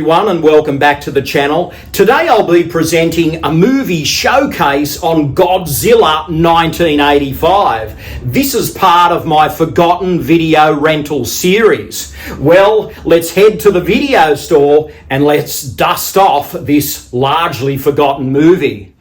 everyone, and welcome back to the channel. Today I'll be presenting a movie showcase on Godzilla 1985. This is part of my Forgotten Video Rental series. Well, let's head to the video store and let's dust off this largely forgotten movie.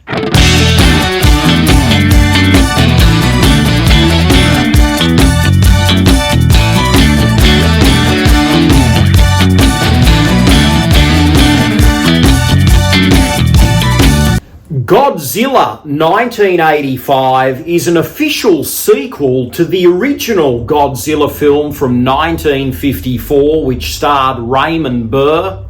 Godzilla 1985 is an official sequel to the original Godzilla film from 1954, which starred Raymond Burr.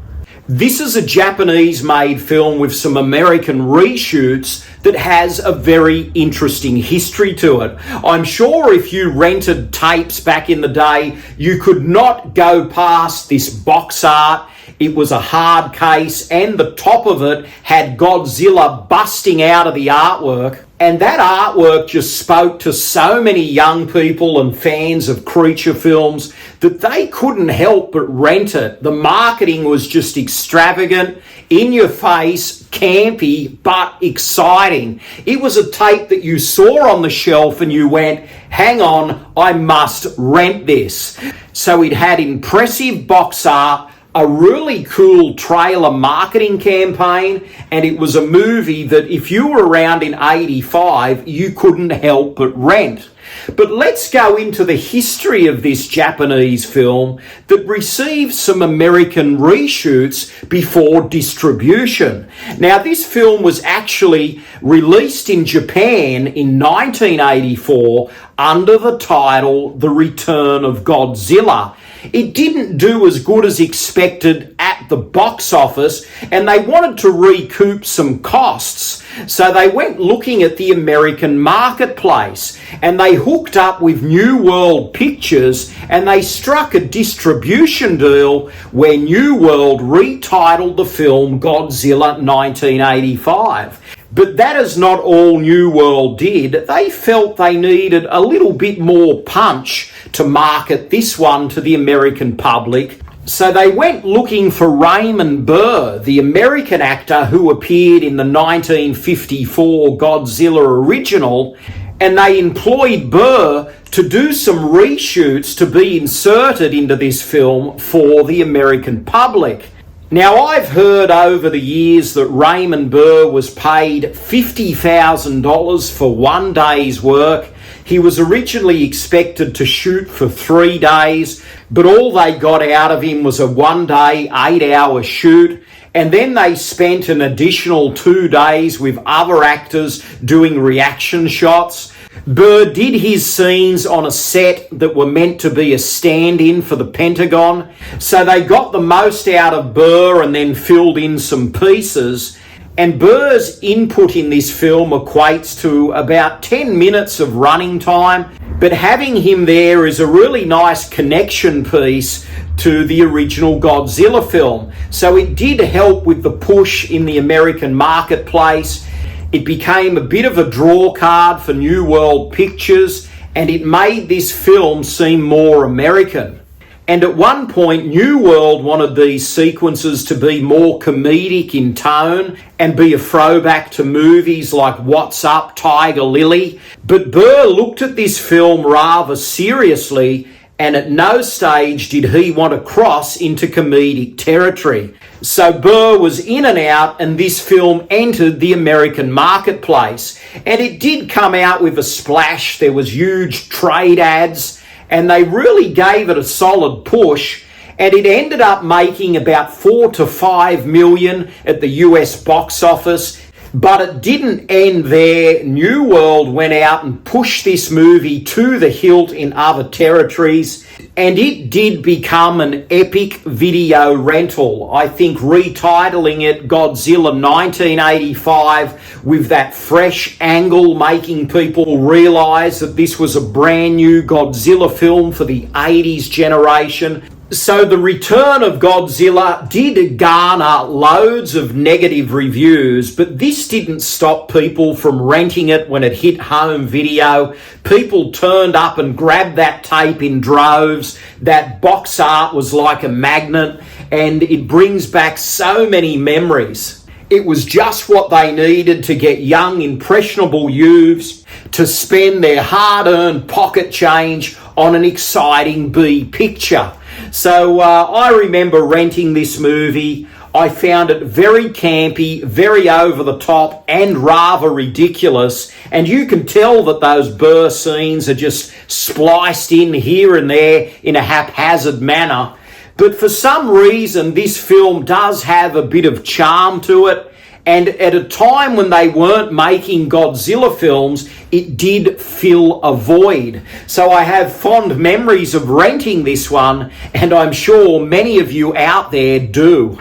This is a Japanese-made film with some American reshoots that has a very interesting history to it. I'm sure if you rented tapes back in the day, you could not go past this box art. It was a hard case, and the top of it had Godzilla busting out of the artwork. And that artwork just spoke to so many young people and fans of creature films that they couldn't help but rent it. The marketing was just extravagant, in your face, campy, but exciting. It was a tape that you saw on the shelf and you went, hang on, I must rent this. So it had impressive box art, a really cool trailer marketing campaign, and it was a movie that if you were around in 85, you couldn't help but rent. But let's go into the history of this Japanese film that received some American reshoots before distribution. Now, this film was actually released in Japan in 1984 under the title The Return of Godzilla. It didn't do as good as expected at the box office, and they wanted to recoup some costs. So they went looking at the American marketplace, and they hooked up with New World Pictures, and they struck a distribution deal where New World retitled the film Godzilla 1985. But that is not all New World did. They felt they needed a little bit more punch to market this one to the American public. So they went looking for Raymond Burr, the American actor who appeared in the 1954 Godzilla original, and they employed Burr to do some reshoots to be inserted into this film for the American public. Now, I've heard over the years that Raymond Burr was paid $50,000 for one day's work. He was originally expected to shoot for 3 days, but all they got out of him was a 1 day, 8-hour shoot. And then they spent an additional 2 days with other actors doing reaction shots. Burr did his scenes on a set that were meant to be a stand-in for the Pentagon. So they got the most out of Burr and then filled in some pieces. And Burr's input in this film equates to about 10 minutes of running time. But having him there is a really nice connection piece to the original Godzilla film. So it did help with the push in the American marketplace. It became a bit of a draw card for New World Pictures, and it made this film seem more American. And at one point, New World wanted these sequences to be more comedic in tone and be a throwback to movies like What's Up, Tiger Lily. But Burr looked at this film rather seriously, and at no stage did he want to cross into comedic territory. So Burr was in and out, and this film entered the American marketplace. And it did come out with a splash. There was huge trade ads, and they really gave it a solid push. And it ended up making about 4 to 5 million at the US box office. But it didn't end there. New World went out and pushed this movie to the hilt in other territories, and it did become an epic video rental. I think retitling it Godzilla 1985 with that fresh angle, making people realize that this was a brand new Godzilla film for the 80s generation. So the return of Godzilla did garner loads of negative reviews, but this didn't stop people from renting it when it hit home video. People turned up and grabbed that tape in droves. That box art was like a magnet, and it brings back so many memories. It was just what they needed to get young, impressionable youths to spend their hard-earned pocket change on an exciting B picture. So I remember renting this movie. I found it very campy, very over the top, and rather ridiculous. And you can tell that those Burr scenes are just spliced in here and there in a haphazard manner. But for some reason, this film does have a bit of charm to it. And at a time when they weren't making Godzilla films, it did fill a void. So I have fond memories of renting this one, and I'm sure many of you out there do.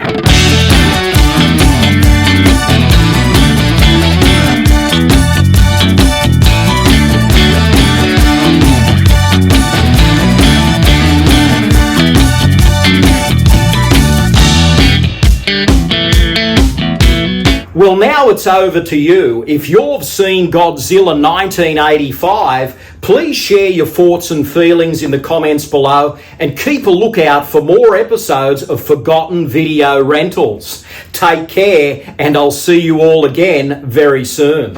Well, now it's over to you. If you've seen Godzilla 1985, please share your thoughts and feelings in the comments below and keep a lookout for more episodes of Forgotten Video Rentals. Take care, and I'll see you all again very soon.